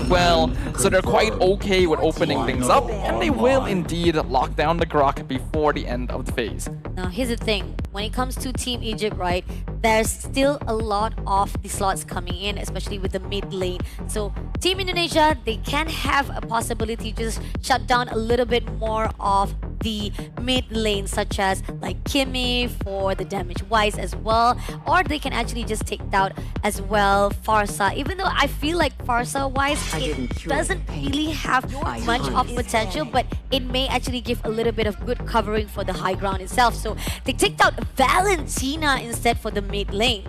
well, so they're quite okay with opening things up, and they will indeed lock down the Grok before the end of the phase. Now, here's the thing. When it comes to Team Egypt, right, there's still a lot of the slots coming in, especially with the mid lane. So Team Indonesia, they can have a possibility to just shut down a little bit more of the mid lane, such as like Kimmy for the damage wise as well, or they can actually just take out as well Pharsa, even though I feel like Pharsa wise it doesn't really have much of potential, but it may actually give a little bit of good covering for the high ground itself. So they take out Valentina instead for the mid lane.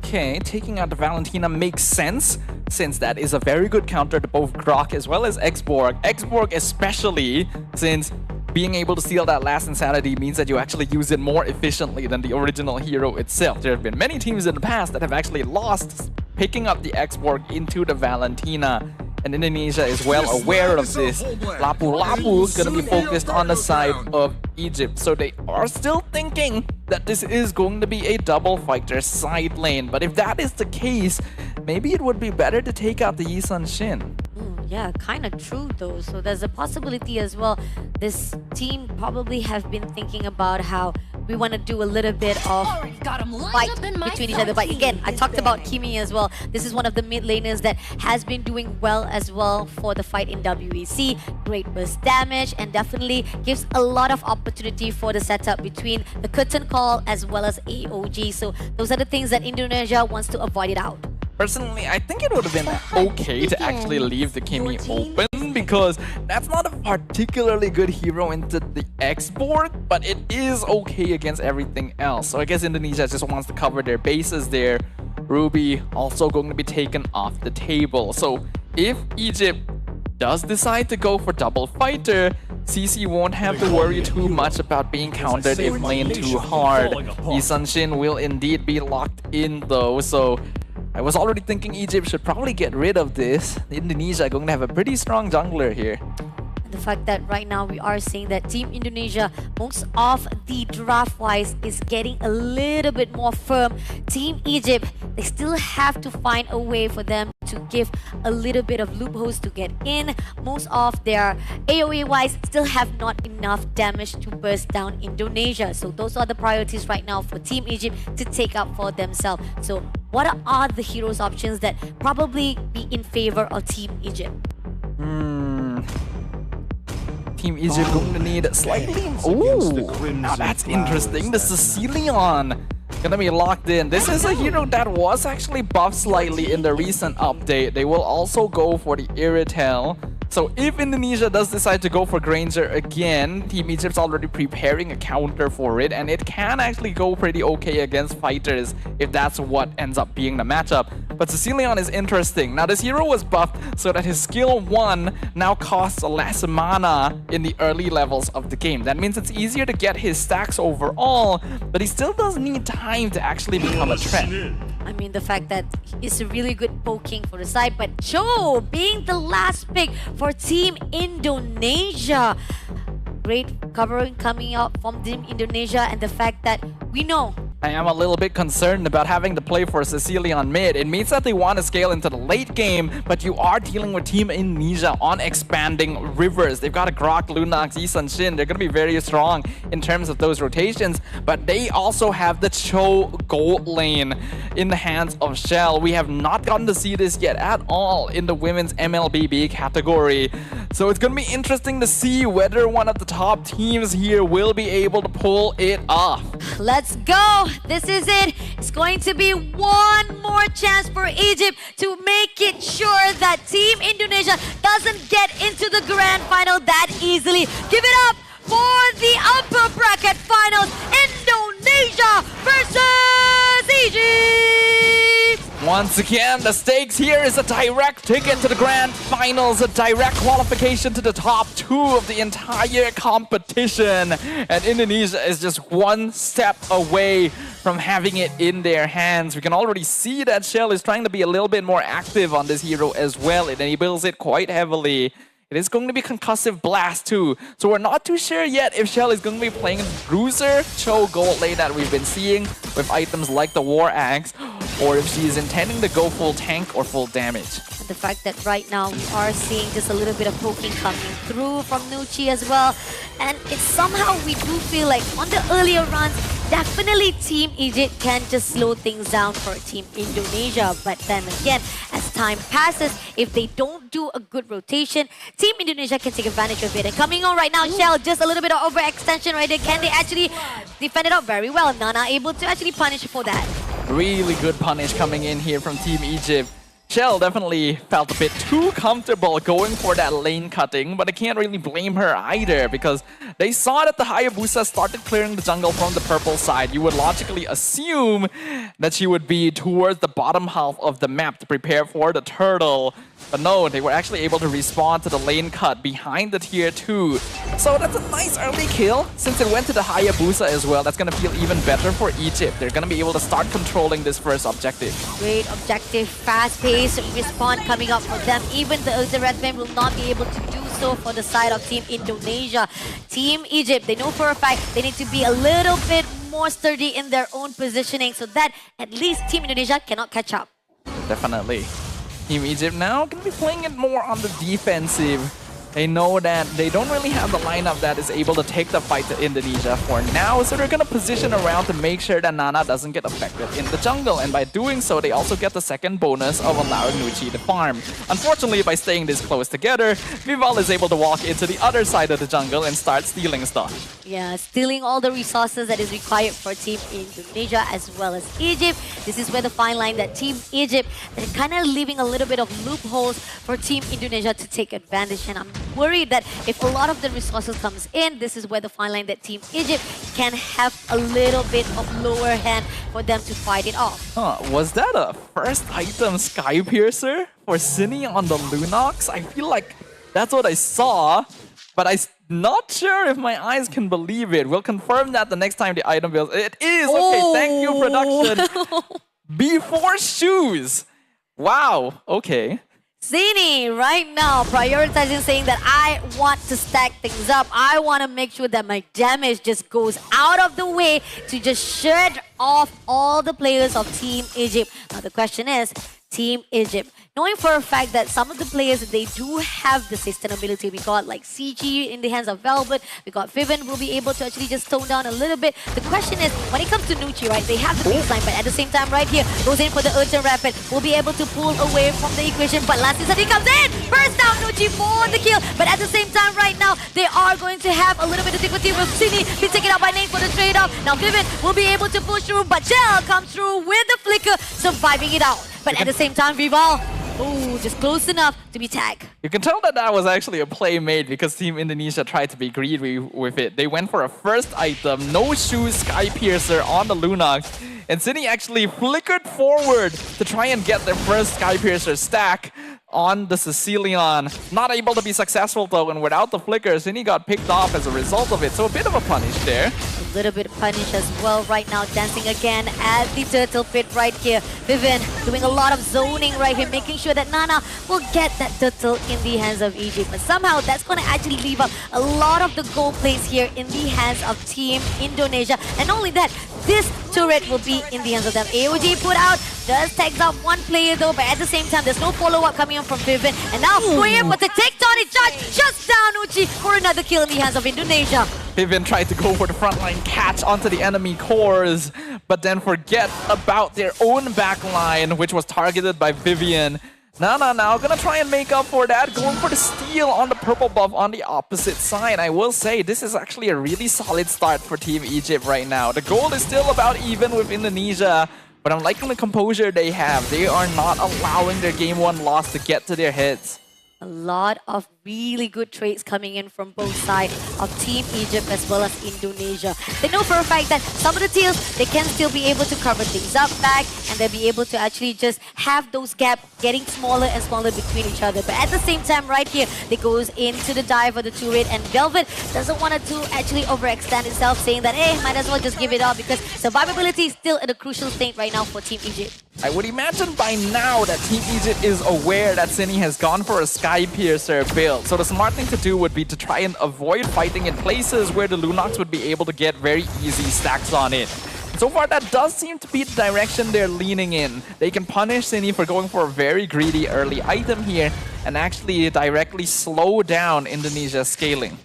Okay, taking out the Valentina makes sense, since that is a very good counter to both Grok as well as Xborg. Xborg especially, since being able to steal that last insanity means that you actually use it more efficiently than the original hero itself. There have been many teams in the past that have actually lost picking up the Xborg into the Valentina. And Indonesia is well aware of this. Lapu-Lapu is going to be focused on the side of Egypt. So they are still thinking that this is going to be a double fighter side lane. But if that is the case, maybe it would be better to take out the Yisun Shin. Yeah, kind of true though. So there's a possibility as well. This team probably have been thinking about how we want to do a little bit of fight between each other. But again, I talked about Kimmy as well. This is one of the mid laners that has been doing well as well for the fight in WEC. Great burst damage and definitely gives a lot of opportunity for the setup between the curtain call as well as AOG. So those are the things that Indonesia wants to avoid it out. Personally, I think it would have been okay to actually leave the Kimmy open, because that's not a particularly good hero into the Xborg, but it is okay against everything else. So I guess Indonesia just wants to cover their bases there. Ruby also going to be taken off the table. So if Egypt does decide to go for double fighter, CC won't have to worry too much about being countered if lane too hard. Yisun Shin will indeed be locked in though, so I was already thinking Egypt should probably get rid of this. Indonesia are going to have a pretty strong jungler here. The fact that right now we are seeing that Team Indonesia, most of the draft-wise, is getting a little bit more firm. Team Egypt, they still have to find a way for them to give a little bit of loopholes to get in. Most of their AoE-wise still have not enough damage to burst down Indonesia. So those are the priorities right now for Team Egypt to take up for themselves. So what are the heroes options that probably be in favor of Team Egypt? Team Egypt going to need slightly... Ooh, now that's interesting. The Sicilian gonna be locked in. This is a hero that was actually buffed slightly in the recent update. They will also go for the Iritel. So if Indonesia does decide to go for Granger again, Team Egypt's already preparing a counter for it, and it can actually go pretty okay against fighters if that's what ends up being the matchup. But Sicilian is interesting. Now this hero was buffed so that his skill 1 now costs less mana in the early levels of the game. That means it's easier to get his stacks overall, but he still does need time to actually become a threat. I mean, the fact that it's a really good poking for the side, but Cho being the last pick for Team Indonesia. Great covering coming out from Team Indonesia, and the fact that we know I am a little bit concerned about having to play for Sicilian mid. It means that they want to scale into the late game, but you are dealing with Team Indonesia on expanding rivers. They've got a Grok, Lunox, Yisun Shin. They're going to be very strong in terms of those rotations, but they also have the Cho gold lane in the hands of Shell. We have not gotten to see this yet at all in the women's MLBB category. So it's going to be interesting to see whether one of the top teams here will be able to pull it off. Let's go! This is it. It's going to be one more chance for Egypt to make it sure that Team Indonesia doesn't get into the grand final that easily. Give it up for the upper bracket finals. Indonesia versus Egypt. Once again, the stakes here is a direct ticket to the grand finals, a direct qualification to the top 2 of the entire competition. And Indonesia is just one step away from having it in their hands. We can already see that Shell is trying to be a little bit more active on this hero as well. It enables it quite heavily. It is going to be Concussive Blast too. So we're not too sure yet if Shell is going to be playing Bruiser, Cho gold lane that we've been seeing with items like the War Axe. or if she is intending to go full tank or full damage. And the fact that right now we are seeing just a little bit of poking coming through from Nucci as well. And it's somehow we do feel like on the earlier runs, definitely Team Egypt can just slow things down for Team Indonesia. But then again, as time passes, if they don't do a good rotation, Team Indonesia can take advantage of it. And coming on right now, Shell, just a little bit of overextension right there. Can they actually defend it up very well? Nana able to actually punish for that. Really good punish coming in here from Team Egypt. Shell definitely felt a bit too comfortable going for that lane cutting, but I can't really blame her either because they saw that the Hayabusa started clearing the jungle from the purple side. You would logically assume that she would be towards the bottom half of the map to prepare for the turtle. But no, they were actually able to respond to the lane cut behind the tier 2. So that's a nice early kill. Since it went to the Hayabusa as well, that's going to feel even better for Egypt. They're going to be able to start controlling this first objective. Great objective, fast-paced respawn coming up for them. Even the Red Man will not be able to do so for the side of Team Indonesia. Team Egypt, they know for a fact they need to be a little bit more sturdy in their own positioning so that at least Team Indonesia cannot catch up. Definitely. Team Egypt now going to be playing it more on the defensive. They know that they don't really have the lineup that is able to take the fight to Indonesia for now, so they're going to position around to make sure that Nana doesn't get affected in the jungle. And by doing so, they also get the second bonus of allowing Nucci to farm. Unfortunately, by staying this close together, Vival is able to walk into the other side of the jungle and start stealing stuff. Yeah, stealing all the resources that is required for Team Indonesia as well as Egypt. This is where the fine line that Team Egypt, they're kind of leaving a little bit of loopholes for Team Indonesia to take advantage. And I'm worried that if a lot of the resources comes in, this is where the fine line that Team Egypt can have a little bit of lower hand for them to fight it off. Was that a first item Sky Piercer for Cine on the Lunox? I feel like that's what I saw, but I'm not sure if my eyes can believe it. We'll confirm that the next time the item builds. It is! Okay, thank you, production. Before shoes. Wow, okay. Cine right now prioritizing, saying that I want to stack things up. I want to make sure that my damage just goes out of the way to just shred off all the players of Team Egypt. Now the question is, Team Egypt, knowing for a fact that some of the players, they do have the sustainability. We got like CG in the hands of Velvet. We got Vivian will be able to actually just tone down a little bit. The question is, when it comes to Nucci, right, they have the baseline, but at the same time right here, goes in for the Urgent Rapid, will be able to pull away from the equation. But last he comes in, burst down Nucci for the kill. But at the same time right now, they are going to have a little bit of difficulty with Cine. Be taken out by Nate for the trade-off. Now Vivian will be able to push through, but Gel comes through with the flicker, surviving it out. But at the same time, Vival, just close enough to be tagged. You can tell that that was actually a play made because Team Indonesia tried to be greedy with it. They went for a first item, no shoes, Sky Piercer on the Lunox. And Cine actually flickered forward to try and get their first Sky Piercer stack on the Sicilian. Not able to be successful though, and without the flicker, Cine got picked off as a result of it. So a bit of a punish there. A little bit of punish as well right now, dancing again at the turtle pit right here. Vivian doing a lot of zoning right here, making sure that Nana will get that turtle in the hands of Egypt. But somehow that's going to actually leave up a lot of the goal plays here in the hands of Team Indonesia. And not only that, this turret will be in the hands of them. AOG put out, does tags up one player though, but at the same time, there's no follow-up coming on from Vivian. And now going in with the tectonic charge, shuts down Uchi for another kill in the hands of Indonesia. Vivian tried to go for the frontline catch onto the enemy cores, but then forget about their own backline, which was targeted by Vivian. Nana now gonna try and make up for that, going for the steal on the purple buff on the opposite side. I will say this is actually a really solid start for Team Egypt right now. The goal is still about even with Indonesia, but I'm liking the composure they have. They are not allowing their game 1 loss to get to their heads. A lot of really good trades coming in from both sides of Team Egypt as well as Indonesia. They know for a fact that some of the teams, they can still be able to cover things up back, and they'll be able to actually just have those gaps getting smaller and smaller between each other. But at the same time right here, they goes into the dive of the turret, and Velvet doesn't want it to actually overextend itself, saying that, hey, might as well just give it up because survivability is still at a crucial state right now for Team Egypt. I would imagine by now that Team Egypt is aware that Cine has gone for a Sky Piercer build. So the smart thing to do would be to try and avoid fighting in places where the Lunox would be able to get very easy stacks on it. So far, that does seem to be the direction they're leaning in. They can punish Cine for going for a very greedy early item here and actually directly slow down Indonesia's scaling.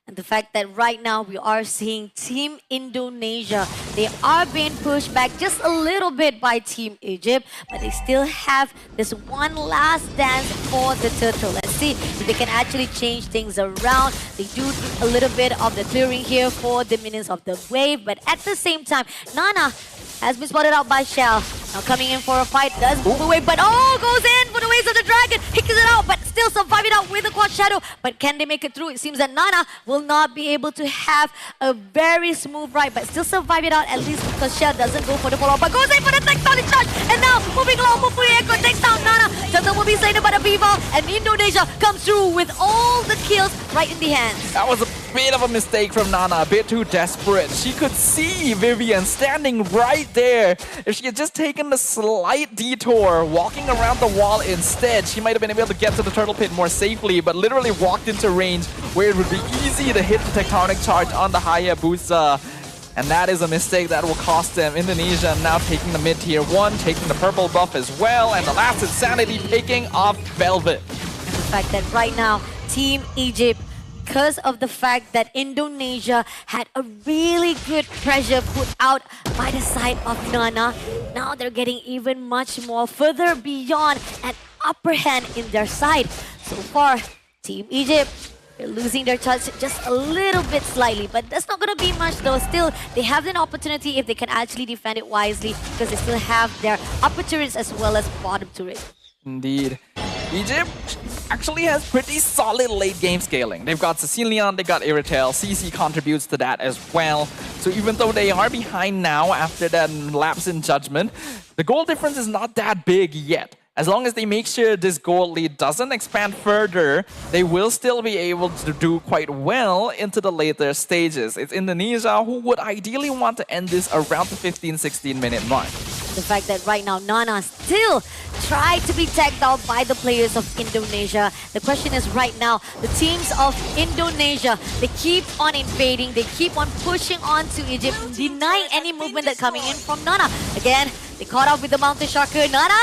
And the fact that right now we are seeing Team Indonesia, they are being pushed back just a little bit by Team Egypt, but they still have this one last dance for the turtle. Let's see if they can actually change things around. They do a little bit of the clearing here for the minions of the wave, but at the same time, Nana has been spotted out by Shell. Now coming in for a fight, does move away, but goes in for the waves of the dragon, hicks it out, but still survive it out with the quad shadow. But can they make it through? It seems that Nana will not be able to have a very smooth ride, but still survive it out, at least because Shell doesn't go for the follow-up, but goes in for the tectonic charge. And now moving along, Mufuri Echo takes down Nana. Turtle will be slain by the Viva, and Indonesia comes through with all the kills right in the hands. That was a bit of a mistake from Nana, a bit too desperate. She could see Vivian standing right there. If she had just taken the slight detour, walking around the wall instead, she might have been able to get to the turtle pit more safely, but literally walked into range where it would be easy to hit the tectonic charge on the Hayabusa. And that is a mistake that will cost them. Indonesia now taking the mid-tier 1, taking the purple buff as well, and the last Insanity picking off Velvet. And the fact that right now, Team Egypt, because of the fact that Indonesia had a really good pressure put out by the side of Nana, now they're getting even much more further beyond an upper hand in their side. So far, Team Egypt, they're losing their chance just a little bit slightly, but that's not going to be much though. Still, they have an opportunity if they can actually defend it wisely, because they still have their upper turrets as well as bottom turret. Indeed. Egypt actually has pretty solid late game scaling. They've got Sicilian, they got Iritel, CC contributes to that as well. So even though they are behind now after that lapse in judgment, the goal difference is not that big yet. As long as they make sure this goal lead doesn't expand further, they will still be able to do quite well into the later stages. It's Indonesia who would ideally want to end this around the 15-16 minute mark. The fact that right now Nana still tried to be tagged out by the players of Indonesia. The question is right now, the teams of Indonesia, they keep on invading, they keep on pushing on to Egypt, denying any movement that's coming in from Nana. Again, they caught up with the Mountain Sharker. Nana,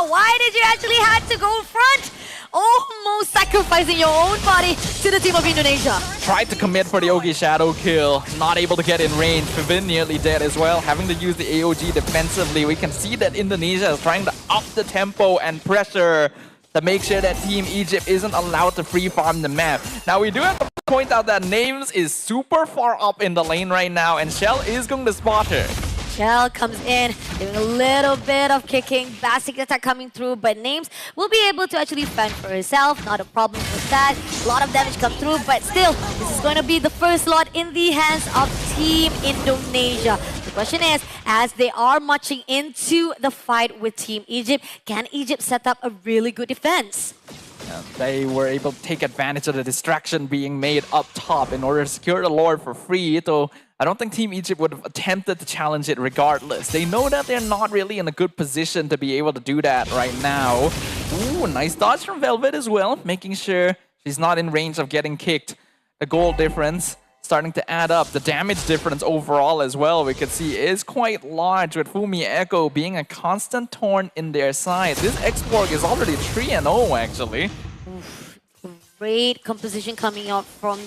why did you actually have to go front? Almost sacrificing your own body to the team of Indonesia. Tried to commit for the Ogi Shadow kill, not able to get in range. Vivin nearly dead as well, having to use the AOG defensively. We can see that Indonesia is trying to up the tempo and pressure to make sure that Team Egypt isn't allowed to free farm the map. Now we do have to point out that Names is super far up in the lane right now, and Shell is going to spot her. Shell comes in, doing a little bit of kicking, basic attack coming through, but Names will be able to actually fend for herself, not a problem with that. A lot of damage come through, but still, this is going to be the first lot in the hands of Team Indonesia. The question is, as they are marching into the fight with Team Egypt, can Egypt set up a really good defense? They were able to take advantage of the distraction being made up top in order to secure the Lord for free, though I don't think Team Egypt would have attempted to challenge it regardless. They know that they're not really in a good position to be able to do that right now. Ooh, nice dodge from Velvet as well, making sure she's not in range of getting kicked. The goal difference starting to add up. The damage difference overall as well, we could see, is quite large, with Fumi Echo being a constant thorn in their side. This X-Borg is already 3-0 actually. Oof, great composition coming out from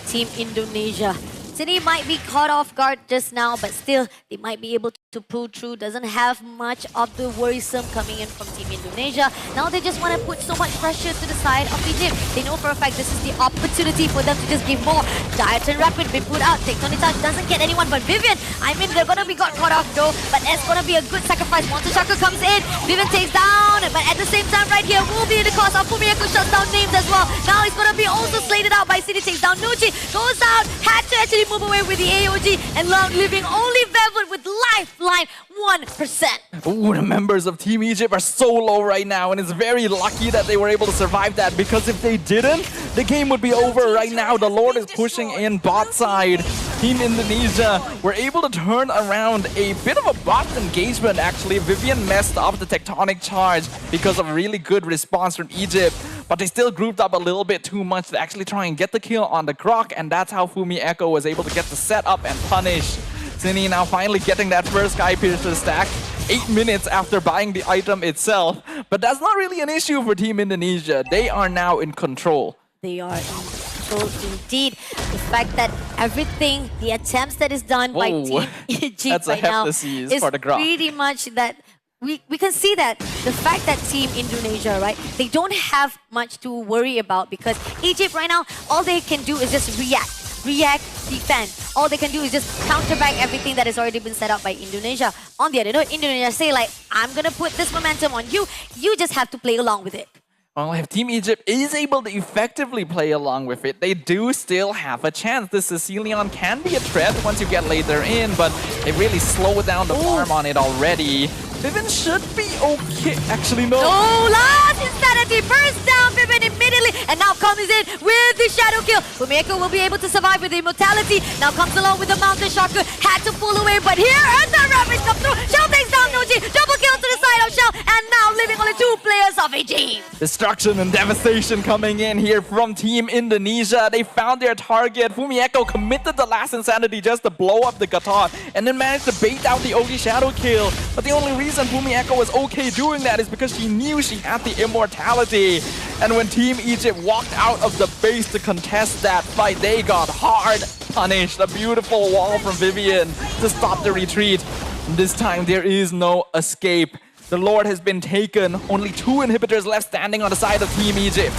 Team Indonesia. City might be caught off guard just now, but still, they might be able to pull through. Doesn't have much of the worrisome coming in from Team Indonesia. Now they just want to put so much pressure to the side of Egypt. They know for a fact this is the opportunity for them to just give more. Dire Turn Rapid been put out. Tectonic Charge doesn't get anyone but Vivian. I mean, they're going to be got caught off though, but it's going to be a good sacrifice. Monster Sharker comes in. Vivian takes down, but at the same time right here will be the cost of Fumieko shuts down Names as well. Now he's going to be also slated out by City, takes down Nucci. Goes out, had to actually move away with the AOG, and now leaving only Velvet with lifeline 1%. Ooh, the members of Team Egypt are so low right now, and it's very lucky that they were able to survive that, because if they didn't, the game would be over right now. The Lord is pushing in bot side. Team Indonesia were able to turn around a bit of a bot engagement actually. Vivian messed up the Tectonic Charge because of a really good response from Egypt, but they still grouped up a little bit too much to actually try and get the kill on the Grok, and that's how Fumi Echo was able to get the setup and punish Cine now finally getting that first Sky Piercer stack 8 minutes after buying the item itself. But that's not really an issue for Team Indonesia. They are now in control. They are in control indeed. The fact that everything, the attempts that is done by Whoa. Team Egypt That's a right now heptasis is for the Grok. pretty much that we can see that the fact that Team Indonesia, right, they don't have much to worry about because Egypt right now, all they can do is just react, defend. All they can do is just counter back everything that has already been set up by Indonesia. On the other note, Indonesia say like, I'm gonna put this momentum on you. You just have to play along with it. Well, if Team Egypt is able to effectively play along with it, they do still have a chance. This Sicilian can be a threat once you get later in, but they really slow down the farm on it already. Vivian should be okay. Actually, no. Oh, last insanity bursts down Vivian immediately and now comes in with the shadow kill. Fumiko will be able to survive with the immortality. Now comes along with the mountain shotgun. Had to pull away, but here as the Ravage come through. Shell takes down Noji. Double kill to the side of Shell, and now leaving only 2 players of Egypt. Destruction and devastation coming in here from Team Indonesia. They found their target. Fumieko committed the last insanity just to blow up the Qatar and then managed to bait out the Ogi shadow kill. But the only reason Fumieko was okay doing that is because she knew she had the immortality. And when Team Egypt walked out of the base to contest that fight, they got hard punished. A beautiful wall from Vivian to stop the retreat. This time there is no escape. The Lord has been taken. Only 2 inhibitors left standing on the side of Team Egypt.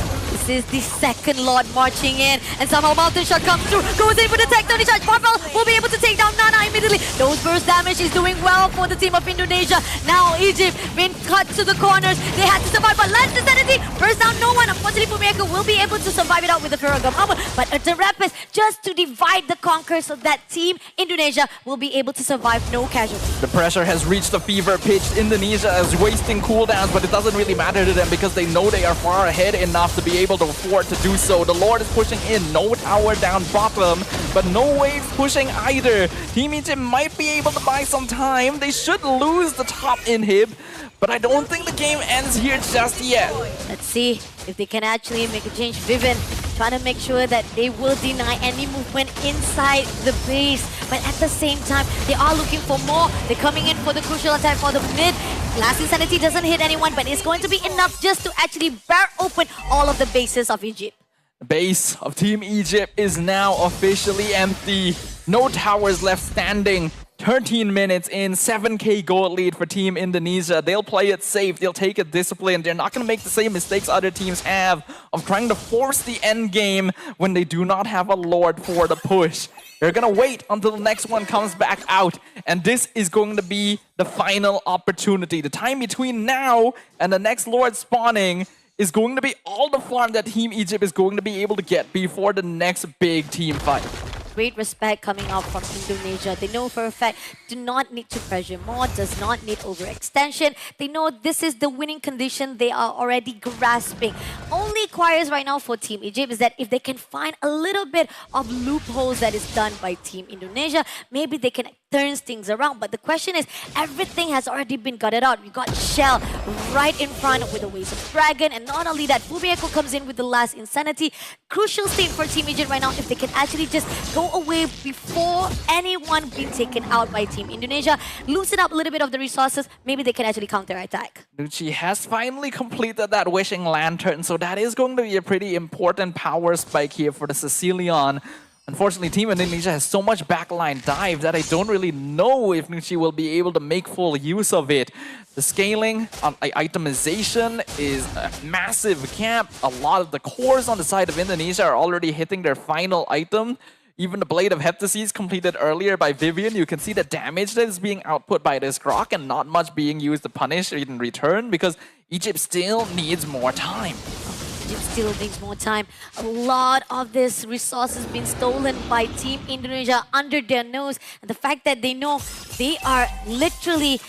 This is the second Lord marching in, and somehow Mountain Shot comes through, goes in for the tech, Tony Charge. Marvel will be able to take down Nana immediately. Those burst damage is doing well for the team of Indonesia. Now Egypt been cut to the corners. They had to survive, but Lance Insanity burst down no one. Unfortunately, Fumieko will be able to survive it out with the Ferragam armor, but a Terapis just to divide the conquer so that Team Indonesia will be able to survive no casualties. The pressure has reached a fever pitch. Indonesia is wasting cooldowns, but it doesn't really matter to them because they know they are far ahead enough to be able to afford to do so. The Lord is pushing in, no tower down bottom, but no waves pushing either. Team Egypt might be able to buy some time. They should lose the top inhib, but I don't think the game ends here just yet. Let's see if they can actually make a change. Vivian trying to make sure that they will deny any movement inside the base. But at the same time, they are looking for more. They're coming in for the crucial attack for the mid. Last Insanity doesn't hit anyone, but it's going to be enough just to actually bear open all of the bases of Egypt. The base of Team Egypt is now officially empty. No towers left standing. 13 minutes in, 7k gold lead for Team Indonesia. They'll play it safe, they'll take it disciplined. They're not going to make the same mistakes other teams have of trying to force the end game when they do not have a Lord for the push. They're going to wait until the next one comes back out. And this is going to be the final opportunity. The time between now and the next Lord spawning is going to be all the farm that Team Egypt is going to be able to get before the next big team fight. Great respect coming out from Indonesia. They know for a fact, do not need to pressure more, does not need overextension. They know this is the winning condition they are already grasping. Only requires right now for Team Egypt is that if they can find a little bit of loopholes that is done by Team Indonesia, maybe they can turn things around. But the question is, everything has already been gutted out. We got Shell right in front with the Waves of Dragon, and not only that, Fumieko comes in with the last Insanity. Crucial state for Team Egypt right now, if they can actually just go away before anyone being taken out by Team Indonesia, loosen up a little bit of the resources, maybe they can actually counter-attack. Nucci has finally completed that Wishing Lantern, so that is going to be a pretty important power spike here for the Sicilian. Unfortunately, Team Indonesia has so much backline dive that I don't really know if Nucci will be able to make full use of it. The scaling on itemization is a massive gap. A lot of the cores on the side of Indonesia are already hitting their final item. Even the Blade of Heptases completed earlier by Vivian, you can see the damage that is being output by this Grok and not much being used to punish in return because Egypt still needs more time. Egypt still needs more time. A lot of this resources been stolen by Team Indonesia under their nose. And the fact that they know they are literally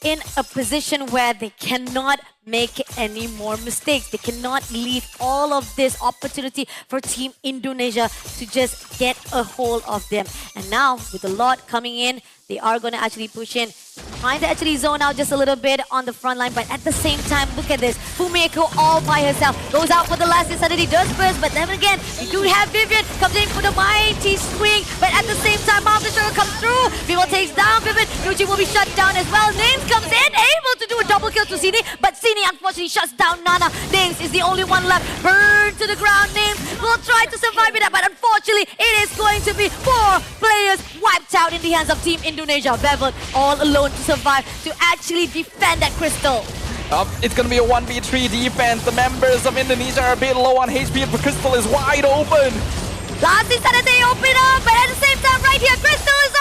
in a position where they cannot make any more mistakes. They cannot leave all of this opportunity for Team Indonesia to just get a hold of them. And now, with the lot coming in, They are going to actually push in, trying to actually zone out just a little bit on the front line, but at the same time, look at this. Fumiko all by herself goes out for the last hit, suddenly does burst, but then again, you do have Vivian comes in for the mighty swing, but at the same time, Marvel Sugar comes through. Vivo takes down Vivian. Nuji will be shut down as well. Names comes in, able to do a double kill to Sini, but Sini unfortunately shuts down Nana. Names is the only one left. Burned to the ground. Names will try to survive it, but unfortunately, it is going to be 4 players wiped out in the hands of Team Indonesia. Bevan all alone to survive, to actually defend that crystal. It's gonna be a 1v3 defense. The members of Indonesia are a bit low on HP, but Crystal is wide open. Last is that they open up, but at the same time, right here, Crystal is